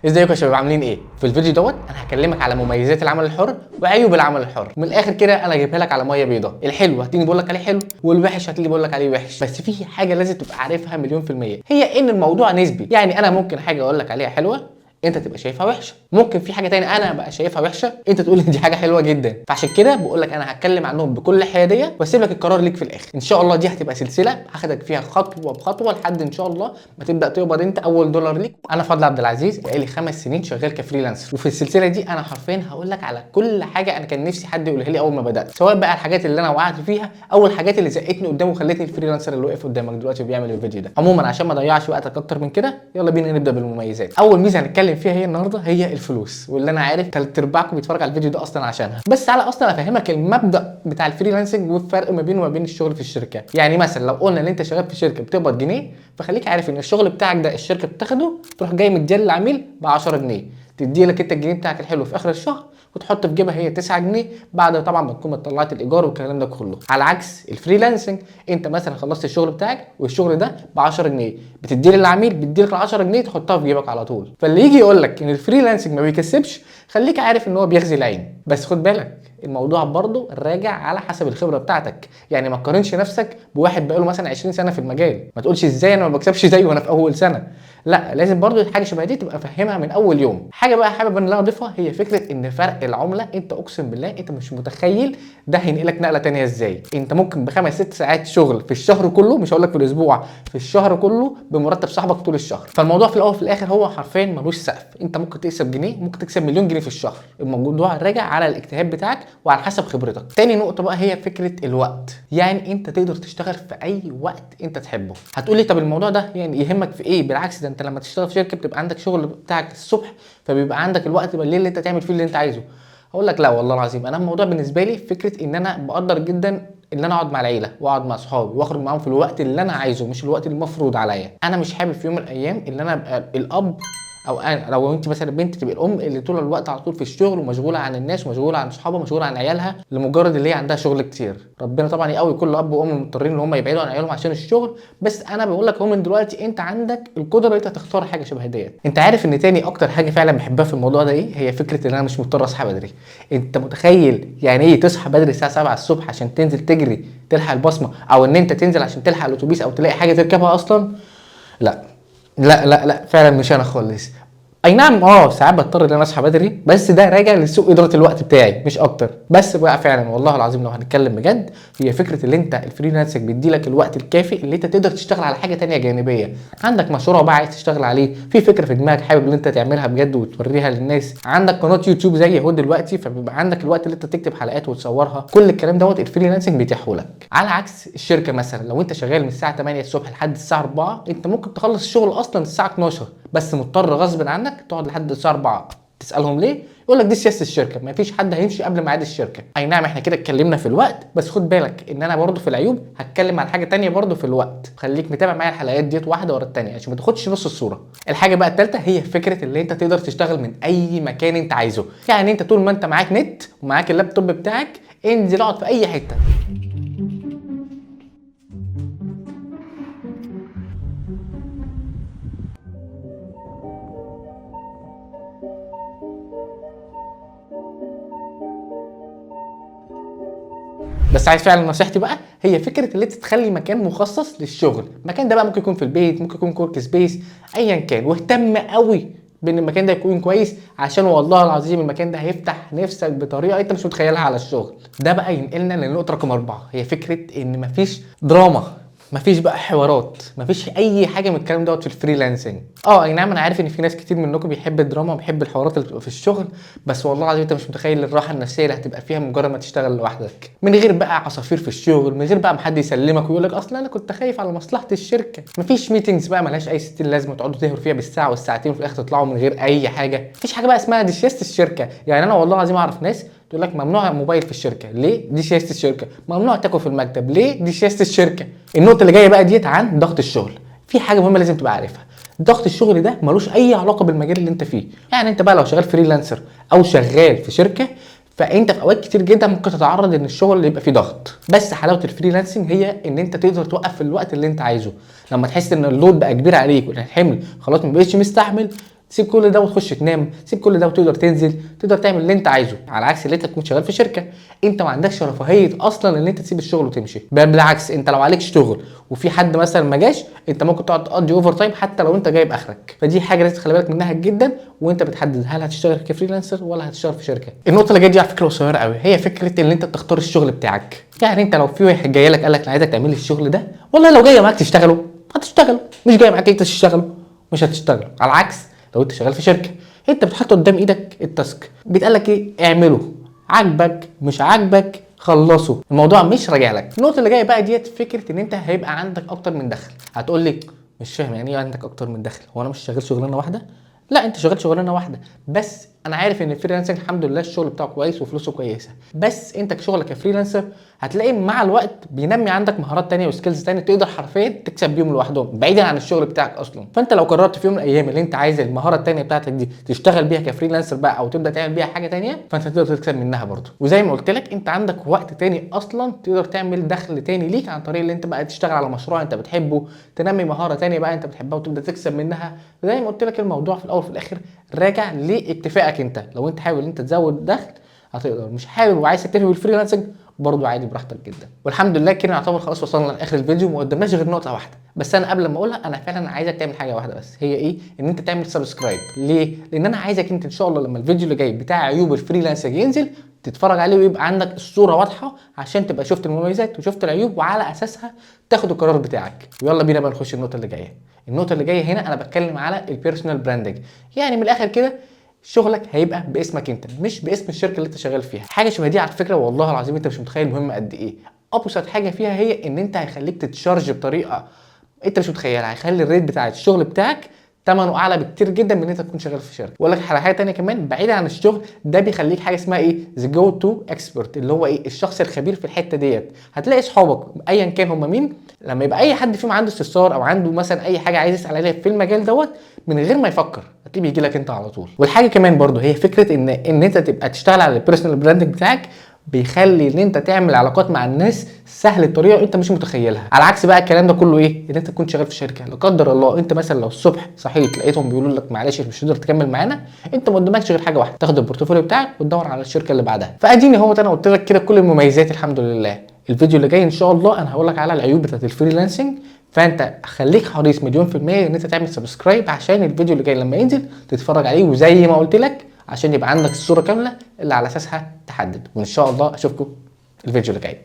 ازيكم يا شباب، عاملين ايه؟ في الفيديو دوت انا هكلمك على مميزات العمل الحر وعيوب العمل الحر. من الاخر كده انا جايبها لك على ميه بيضاء. الحلو هتيجي بقول لك عليه حلو، والوحش هتيجي بقول لك عليه وحش. بس في حاجه لازم تبقى عارفها مليون في الميه، هي ان الموضوع نسبي. يعني انا ممكن حاجه اقول لك عليها حلوه انت تبقى شايفها وحشه، ممكن في حاجه تانية انا ابقى شايفها وحشه انت تقول لي دي حاجه حلوه جدا. فعشان كده بقول لك انا هتكلم عنهم بكل حياديه واسيب لك القرار ليك في الاخر. ان شاء الله دي هتبقى سلسله هاخدك فيها خطوه بخطوه لحد ان شاء الله ما تبدا تقبض انت اول دولار ليك. انا فضل عبد العزيز بقالي 5 سنين شغال كفريلانسر، وفي السلسله دي انا حرفيا هقول لك على كل حاجه انا كان نفسي حد يقولها لي اول ما بدات، سواء بقى الحاجات اللي انا وقعت فيها او الحاجات اللي زقتني قدام وخلتني الفريلانسر اللي واقف قدامك دلوقتي وبيعمل الفيديو ده. عموما عشان ما اضيعش وقتك اكتر من كده، يلا بينا نبدا بالمميزات. اول ميزه هنتكلم فيها هي النهارده هي الفلوس، واللي انا عارف تلت ارباعكم بيتفرج على الفيديو ده اصلا عشانها. بس تعالى اصلا افهمك المبدا بتاع الفريلانسنج والفرق ما بينه وما بين الشغل في الشركه. يعني مثلا لو قلنا ان انت شغال في شركه بتقبض جنيه، فخليك عارف ان الشغل بتاعك ده الشركه بتاخده تروح جاي مديه للعميل ب 10 جنيه، تدي لك انت الجنيه بتاعك الحلو في اخر الشهر وتحط في جيبها هي 9 جنيه بعد طبعا ما تكون طلعت الايجار والكلام ده كله. على عكس الفريلانسنج، انت مثلا خلصت الشغل بتاعك والشغل ده ب 10 جنيه، بتدي للعميل بيدي لك ال 10 جنيه تحطها في جيبك على طول. فاللي يجي يقول لك ان الفريلانسنج ما بيكسبش، خليك عارف ان هو بيغزي العين. بس خد بالك الموضوع برضه راجع على حسب الخبره بتاعتك. يعني ما تقارنش نفسك بواحد بقاله مثلا 20 سنه في المجال، ما تقولش ازاي انا ما بكسبش زيه وانا في اول سنه. لا، لازم برضه حاجه شبه دي تبقى فاهمها من اول يوم. حاجه بقى حابب ان انا اضيفها هي فكره ان فرق العمله، انت اقسم بالله انت مش متخيل ده هينقلك نقله تانية ازاي. انت ممكن بخمس ست ساعات شغل في الشهر كله، مش هقول لك في الاسبوع، في الشهر كله بمرتب صاحبك طول الشهر. فالموضوع في الاول وفي الاخر هو حرفيا ملوش سقف. انت ممكن تكسب جنيه، ممكن تكسب مليون جنيه في الشهر. الموضوع راجع على الاجتهاد بتاعك وعلى حسب خبرتك. تاني نقطه بقى هي فكره الوقت. يعني انت تقدر تشتغل في اي وقت انت تحبه. هتقولي طب الموضوع ده يعني يهمك في ايه؟ بالعكس، ده انت لما تشتغل في شركه بتبقى عندك شغل بتاعك الصبح، فبيبقى عندك الوقت بالليل اللي انت تعمل فيه اللي انت عايزه. هقول لك لا والله العظيم، انا الموضوع بالنسبه لي فكره ان انا بقدر جدا ان انا اقعد مع العيله واقعد مع اصحابي واخرج معاهم في الوقت اللي انا عايزه، مش الوقت المفروض عليا. انا مش حابب في يوم من الايام ان انا ابقى الاب، او انا لو انت مثلا بنت تبقى الام اللي طول الوقت على طول في الشغل ومشغوله عن الناس ومشغوله عن اصحابها ومشغوله عن عيالها لمجرد اللي هي عندها شغل كتير. ربنا طبعا يقوي كل اب وام مضطرين ان هم يبعدوا عن عيالهم عشان الشغل، بس انا بقول لك هو من دلوقتي انت عندك القدره ان انت تختار حاجه شبه ديت. انت عارف ان تاني اكتر حاجه فعلا بحبها في الموضوع ده ايه؟ هي فكره ان انا مش مضطر اصحى بدري. انت متخيل يعني ايه تصحى بدري الساعه 7 الصبح عشان تنزل تجري تلحق البصمه، او ان انت تنزل عشان تلحق الاتوبيس او تلاقي حاجه تركبها اصلا؟ لا لا فعلا مش انا خالص. اي نعم ساعات بضطر ان انا اصحى بدري، بس ده راجع لسوء اداره الوقت بتاعي مش اكتر. بس بقى فعلا والله العظيم لو هنتكلم بجد، هي فكره اللي انت الفريلانسنج بيدي لك الوقت الكافي اللي انت تقدر تشتغل على حاجه تانية جانبيه. عندك مشروع بقى عايز تشتغل عليه، في فكره في دماغك حابب ان انت تعملها بجد وتوريها للناس، عندك قناه يوتيوب زي اهو دلوقتي، فبيبقى عندك الوقت اللي انت تكتب حلقات وتصورها. كل الكلام دوت الفريلانسنج بيتيحه لك. على عكس الشركه مثلا، لو انت شغال من الساعه 8 الصبح لحد الساعه 4، انت ممكن تخلص الشغل اصلا الساعه 12، بس مضطر غصب عنك تقعد لحد الساعه 4. تسالهم ليه؟ يقول لك دي سياسه الشركه، ما فيش حد هيمشي قبل ميعاد الشركه. اي نعم احنا كده اتكلمنا في الوقت، بس خد بالك ان انا برضو في العيوب هتكلم على حاجه تانية برضو في الوقت. خليك متابع معايا الحلقات ديت واحده ورا التانية عشان ما تاخدش نص الصوره. الحاجه بقى الثالثه هي فكره اللي انت تقدر تشتغل من اي مكان انت عايزه. يعني انت طول ما انت معاك نت ومعاك اللابتوب بتاعك، انزل اقعد في اي حته. بس عايز فعلا نصيحتي بقى هي فكره اللي انت تخلي مكان مخصص للشغل. المكان ده بقى ممكن يكون في البيت، ممكن يكون كورك سبيس، ايا كان. واهتم قوي بان المكان ده يكون كويس، عشان والله العظيم المكان ده هيفتح نفسك بطريقه انت مش متخيلها على الشغل. ده بقى ينقلنا للنقطه رقم 4، هي فكره ان مفيش دراما، مفيش بقى حوارات، مفيش اي حاجه من الكلام دوت في الفريلانسنج. اي نعم انا عارف ان في ناس كتير منكم بيحب الدراما وبيحب الحوارات اللي بتبقى في الشغل، بس والله العظيم انت مش متخيل الراحه النفسيه اللي هتبقى فيها مجرد ما تشتغل لوحدك، من غير بقى عصافير في الشغل، من غير بقى ما حد يسلمك ويقول لك اصلا انا كنت خايف على مصلحه الشركه. مفيش ميتنجز بقى ملهاش اي 60 لازمه تقعدوا تهروا فيها بالساعه والساعتين وفي الاخر تطلعوا من غير اي حاجه. مفيش حاجه بقى اسمها دي سياسه الشركه. يعني انا والله العظيم اعرف ناس تقول لك ممنوع موبايل في الشركه، ليه؟ دي سياسه الشركه. ممنوع تاكل في المكتب، ليه؟ دي سياسه الشركه. النقطه اللي جايه بقى ديت عن ضغط الشغل. في حاجه مهمه لازم تبقى عارفها، ضغط الشغل ده ملوش اي علاقه بالمجال اللي انت فيه. يعني انت بقى لو شغال فريلانسر او شغال في شركه، فانت في اوقات كتير جدا ممكن تتعرض ان الشغل اللي يبقى فيه ضغط. بس حلاوه الفريلانسنج هي ان انت تقدر توقف في الوقت اللي انت عايزه. لما تحس ان اللود بقى كبير عليك وان الحمل خلاص ما بقتش مستحمل، سيب كل ده وتخش تنام، سيب كل ده وتقدر تنزل، تقدر تعمل اللي انت عايزه، على عكس اللي انت تكون شغال في شركه. انت ما عندكش رفاهيه اصلا ان انت تسيب الشغل وتمشي، بل بالعكس انت لو عليك شغل وفي حد مثلا ما جاش، انت ممكن تقعد تقضي اوفر تايم حتى لو انت جايب اخرك. فدي حاجه لازم تخلي بالك منها جدا وانت بتحدد هل هتشتغل كفريلانسر ولا هتشتغل في شركه. النقطه اللي جايه دي على فكره قصيره قوي، هي فكره ان انت تختار الشغل بتاعك. يعني انت لو في واحد جاي لك قال لك انا عايزك تعمل لي الشغل ده، والله لو جاي معاك تشتغله هتشتغله، مش جاي معاك انت تشتغله مش هتشتغله. على العكس لو انت شغال في شركه، انت بتحط قدام ايدك التاسك، بيتقال لك ايه اعمله، عاجبك مش عاجبك خلصه، الموضوع مش راجع لك. النقطه اللي جايه بقى ديت فكره ان انت هيبقى عندك اكتر من دخل. هتقول لي مش فاهم يعني ايه عندك اكتر من دخل، هو انا مش شغال شغلانه واحده؟ لا انت شغال شغلانه واحده، بس انا عارف ان الفريلانسنج الحمد لله الشغل بتاعه كويس وفلوسه كويسه، بس انت كشغلك كفريلانسر هتلاقي مع الوقت بينمي عندك مهارات تانية وسكيلز تانية تقدر حرفيا تكسب بيهم لوحدهم بعيدا عن الشغل بتاعك اصلا. فانت لو قررت في يوم من الايام اللي انت عايز المهاره التانية بتاعتك دي تشتغل بيها كفريلانسر بقى او تبدا تعمل بيها حاجه تانية، فانت تقدر تكسب منها برضه. وزي ما قلت لك انت عندك وقت تاني اصلا تقدر تعمل دخل تاني ليك عن طريق اللي انت بقى تشتغل على مشروع انت بتحبه، تنمي مهاره تانية بقى انت بتحبها وتبدا تكسب منها. زي ما قلت لك الموضوع في الاول وفي الاخر راجع لاتفاقك انت. لو انت حابب ان انت تزود دخل هتقدر، مش حابب وعايز تكتفي بالفريلانسنج برضه عادي براحتك جدا. والحمد لله كده نعتبر خلاص وصلنا لاخر الفيديو، ما قدمناش غير نقطه واحده بس. انا قبل ما اقولها انا فعلا عايزك تعمل حاجه واحده بس، هي ايه؟ ان انت تعمل سبسكرايب. ليه؟ لان انا عايزك انت ان شاء الله لما الفيديو اللي جاي بتاع عيوب الفريلانسنج ينزل تتفرج عليه ويبقى عندك الصوره واضحه، عشان تبقى شفت المميزات وشفت العيوب وعلى اساسها تاخد القرار بتاعك. ويلا بينا بقى نخش النقطه اللي جايه. النقطه اللي جايه هنا انا بتكلم على البيرسونال براندنج. يعني من الاخر كده شغلك هيبقى باسمك انت مش باسم الشركه اللي انت شغال فيها. حاجه شبه دي على فكره والله العظيم انت مش متخيل مهمه قد ايه. ابسط حاجه فيها هي ان انت هيخليك تتشارج بطريقه انت مش متخيلها، هيخلي الريت بتاع الشغل بتاعك ثمنه اعلى بكتير جدا من ان انت تكون شغال في شركه. واقول لك على حاجه ثانيه كمان بعيدا عن الشغل، ده بيخليك حاجه اسمها ايه؟ ذا جو تو اكسبرت، اللي هو ايه؟ الشخص الخبير في الحته ديت. هتلاقي اصحابك ايا كان هم مين، لما يبقى اي حد فيهم عنده استفسار او عنده مثلا اي حاجه عايز يسال عليها في المجال دوت من غير ما يفكر هتلاقيه بيجي لك انت على طول. والحاجه كمان برضو هي فكره ان انت تبقى تشتغل على البيرسونال براندنج بتاعك، بيخلي ان انت تعمل علاقات مع الناس سهل الطريقه انت مش متخيلها. على عكس بقى الكلام ده كله ايه؟ ان انت تكون شغال في شركه، لا قدر الله انت مثلا لو الصبح صحيت لقيتهم بيقولوا لك معلش مش هتقدر تكمل معانا، انت ما قدامكش غير حاجه واحده، تاخد البورتفوليو بتاعك وتدور على الشركه اللي بعدها. فاديني هو انا قلت لك كده كل المميزات الحمد لله. الفيديو اللي جاي ان شاء الله انا هقول لك على العيوب بتاعت الفريلانسنج، فانت خليك حريص مليون في المية ان انت تعمل سبسكرايب عشان الفيديو اللي جاي لما ينزل تتفرج عليه، وزي ما قلت لك عشان يبقى عندك الصورة كاملة اللي على اساسها تحدد. وان شاء الله اشوفكم الفيديو اللي جاي.